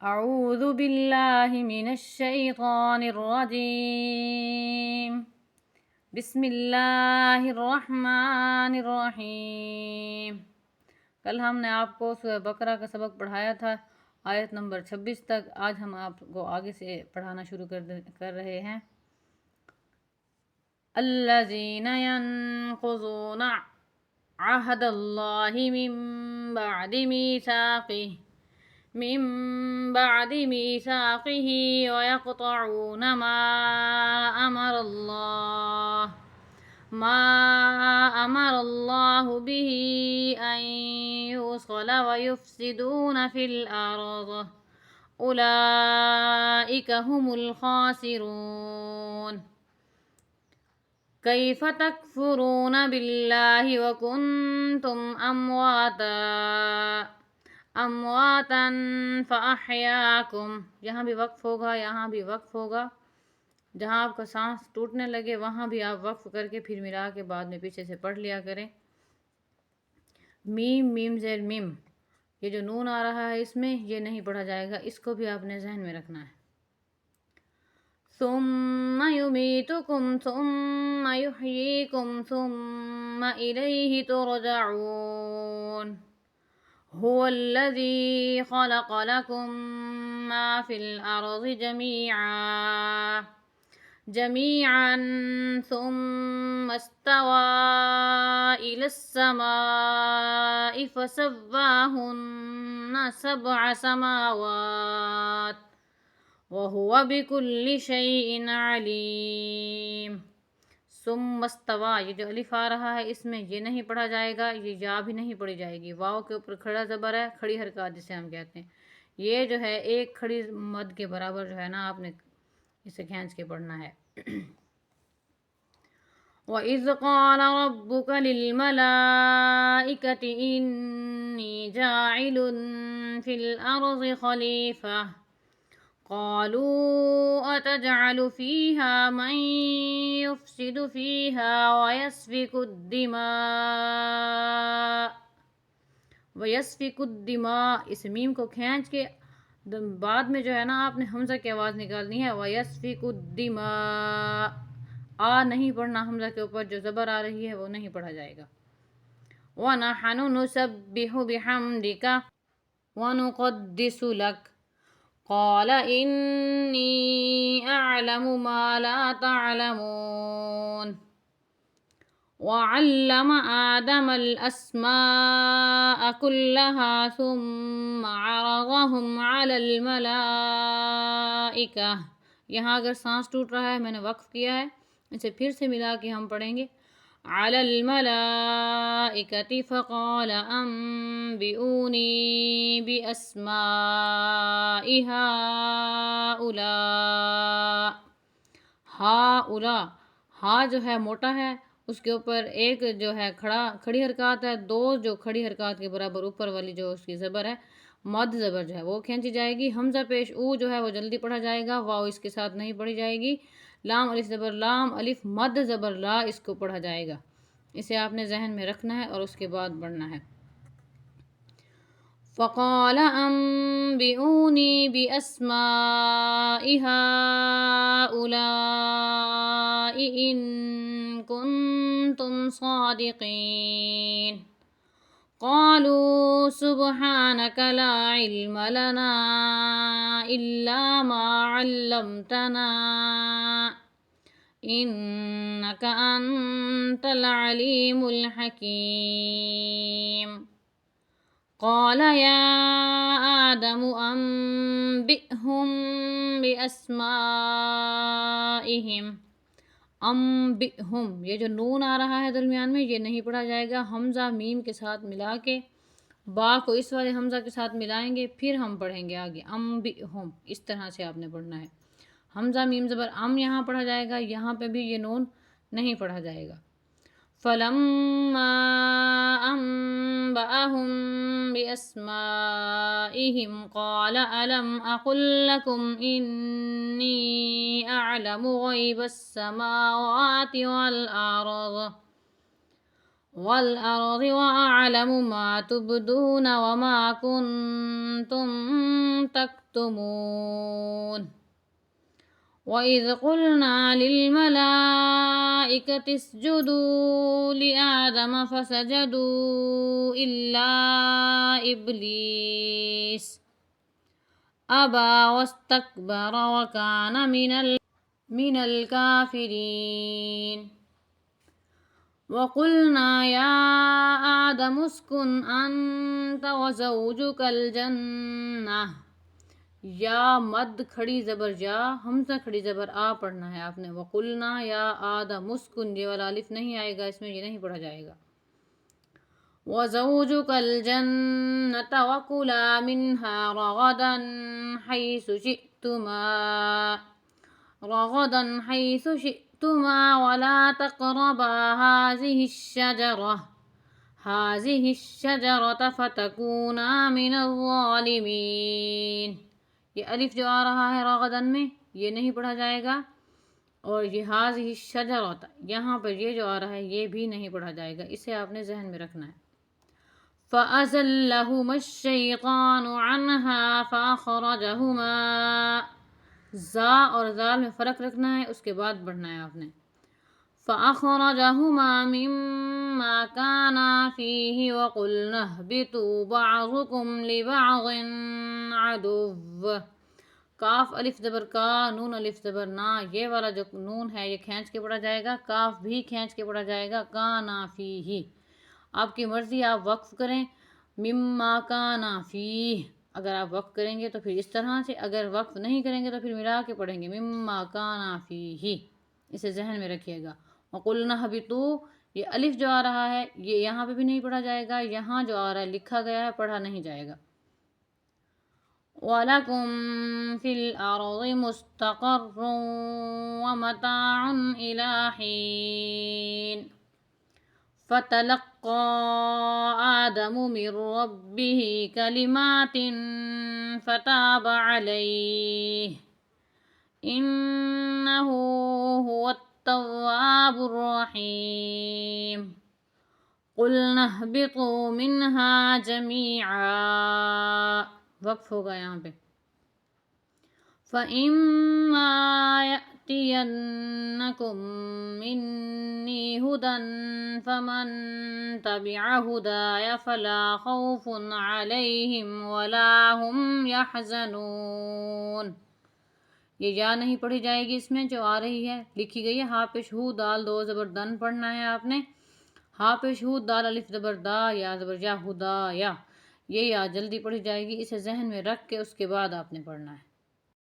اعوذ باللہ من الشیطان الرجیم بسم اللہ الرحمن الرحیم۔ کل ہم نے آپ کو سورہ بقرہ کا سبق پڑھایا تھا آیت نمبر 26 تک۔ آج ہم آپ کو آگے سے پڑھانا شروع کر رہے ہیں۔ الذین ینقضون عہد اللہ من بعد میثاقه ويقطعون ما أمر الله به أن يوصل ويفسدون في الأرض أولئك هم الخاسرون۔ كيف تكفرون بالله وكنتم أمواتا فأحياكم۔ یہاں بھی وقف ہوگا، یہاں بھی وقف ہوگا۔ جہاں آپ کا سانس ٹوٹنے لگے وہاں بھی آپ وقف کر کے پھر ملا کے بعد میں پیچھے سے پڑھ لیا کریں۔ میم میم زیر میم، یہ جو نون آ رہا ہے اس میں یہ نہیں پڑھا جائے گا، اس کو بھی آپ نے ذہن میں رکھنا ہے۔ ثم يميتكم ثم يحييكم ثم إليه ترجعون۔ هو الذي خلق لكم ما في الأرض جميعا ثم استوى إلى السماء فسواهن 7 سماوات وهو بكل شيء عليم۔ ثم استوى، یہ جو الف آ رہا ہے اس میں یہ نہیں پڑھا جائے گا، یہ یا بھی نہیں پڑھی جائے گی۔ واو کے اوپر کھڑا زبر ہے، کھڑی حرکات جسے ہم کہتے ہیں، یہ جو ہے ایک کھڑی مد کے برابر جو ہے نا آپ نے اسے کھینچ کے پڑھنا ہے۔ وَإِذْ قَالَ رَبُّكَ لِلْمَلَائِكَةِ إِنِّي جَاعِلٌ فِي الْأَرْضِ خَلِيفَةً قالوا أتجعل فيها من يفسد فيها ويسفك الدماء، اس میم کو کھینچ کے بعد میں جو ہے نا آپ نے حمزہ کی آواز نکالنی ہے، ويسفك الدماء۔ آ نہیں پڑھنا، حمزہ کے اوپر جو زبر آ رہی ہے وہ نہیں پڑھا جائے گا۔ وَنَحْنُ نُسَبِّحُ بِحَمْدِكَ وَنُقَدِّسُ لَكَ قال إني أعلم ما لا تعلمون۔ وعلم آدم الأسماء كلها ثم عرضهم على الملائكة۔ یہاں اگر سانس ٹوٹ رہا ہے میں نے وقف کیا ہے، اسے پھر سے ملا کے ہم پڑھیں گے۔ على الملائكة فقال أنبئوني بأسماء هؤلاء۔ ہا جو ہے موٹا ہے، اس کے اوپر ایک جو ہے کھڑی حرکات ہے، دو جو کھڑی حرکات کے برابر اوپر والی جو اس کی زبر ہے، مد زبر جو ہے وہ کھینچی جائے گی۔ حمزہ پیش او جو ہے وہ جلدی پڑھا جائے گا، واو اس کے ساتھ نہیں پڑھی جائے گی۔ لام الف زبر لام، الف مد زبر لا، اس کو پڑھا جائے گا۔ اسے آپ نے ذہن میں رکھنا ہے اور اس کے بعد پڑھنا ہے۔ فقال أنبئوني بأسماء هؤلاء إن كنتم صادقين قالوا سبحانك لا علم لنا إلا ما علمتنا إنك أنت العليم الحكيم۔ قال يا آدم أنبئهم بأسمائهم۔ أنبئهم، یہ جو نون آ رہا ہے درمیان میں یہ نہیں پڑھا جائے گا، حمزہ میم کے ساتھ ملا کے با کو اس والے حمزہ کے ساتھ ملائیں گے پھر ہم پڑھیں گے آگے۔ أنبئهم، اس طرح سے آپ نے پڑھنا ہے۔ حمزہ میم زبر یہاں پڑھا جائے گا، یہاں پہ بھی یہ نون نہیں پڑھا جائے گا۔ فَلَمَّا أَنبَأَهُم بِأَسْمَائِهِمْ قَالَ أَلَمْ أَقُل لَّكُمْ إِنِّي أَعْلَمُ غَيْبَ السَّمَاوَاتِ وَالْأَرْضِ والأرض وأعلم ما تبدون وما كنتم تكتمون وإذ قلنا للملائكة اسجدوا لآدم فسجدوا إلا إبليس أبى واستكبر وكان من الكافرين وقلنا يا آدم اسكن أنت وزوجك الجنة یا مد کھڑی زبر جا، حمزہ کھڑی زبر آ پڑھنا ہے آپ نے. وقلنا یا آدم اسکن، یہ والا الف نہیں آئے گا اس میں، یہ نہیں پڑھا جائے گا. وزوجک الجنة وکلا منها رغدا حيث شئتما ولا تقربا هذه الشجرة فتكونا من الظالمين. یہ الف جو آ رہا ہے راغدن میں یہ نہیں پڑھا جائے گا، اور یہ هذه الشجرة یہاں پر یہ جو آ رہا ہے یہ بھی نہیں پڑھا جائے گا، اسے آپ نے ذہن میں رکھنا ہے. فَأَزَلَّهُمَا الشَّيْطَانُ عَنْهَا فَأَخْرَجَهُمَا، زا اور زال میں فرق رکھنا ہے، اس کے بعد پڑھنا ہے آپ نے. فَأَخْرَجَهُمَا مِمَّا كَانَا فِيهِ وَقُلْنَا اهْبِطُوا بَعْضُكُمْ لِبَعْضٍ عَدُوٌّ. کاف الف زبر کا، نون الف زبر نا، یہ والا جو نون ہے یہ کھینچ کے پڑھا جائے گا، کاف بھی کھینچ کے پڑھا جائے گا. کانا فیہ، آپ کی مرضی، آپ وقف کریں. مما کانا فیہ، اگر آپ وقف کریں گے تو پھر اس طرح سے، اگر وقف نہیں کریں گے تو پھر ملا کے پڑھیں گے مما کانا فیہ، اسے ذہن میں رکھیے گا. وقلنا اہبطوا، یہ الف جو آ رہا ہے یہ یہاں پہ بھی نہیں پڑھا جائے گا، یہاں جو آ رہا ہے لکھا گیا ہے پڑھا نہیں جائے گا. وَلَكُمْ فِي الْأَرْضِ مُسْتَقَرٌّ وَمَتَاعٌ إِلَىٰ حِينٍ. فَتَلَقَّى آدَمُ مِن رَّبِّهِ كَلِمَاتٍ فَتَابَ عَلَيْهِ إِنَّهُ هُوَ التَّوَّابُ الرَّحِيمُ. قُلْنَا اهْبِطُوا مِنْهَا جَمِيعًا، وقف ہوگا یہاں پہ. فَإِمَّا يَأْتِيَنَّكُم مِّنِّي هُدًى فَمَن تَبِعَ هُدَايَ فَلَا خَوْفٌ عَلَيْهِمْ وَلَا هُمْ يَحْزَنُونَ. یہ یا نہیں پڑھی جائے گی اس میں جو آ رہی ہے، لکھی گئی ہے ہا پیش ہو دال دو زبر دن پڑھنا ہے آپ نے. ہا پیش ہو دال الف زبر دا یا زبر یا ہدا یا، یہ یا جلدی پڑھی جائے گی، اسے ذہن میں رکھ کے اس کے بعد آپ نے پڑھنا ہے.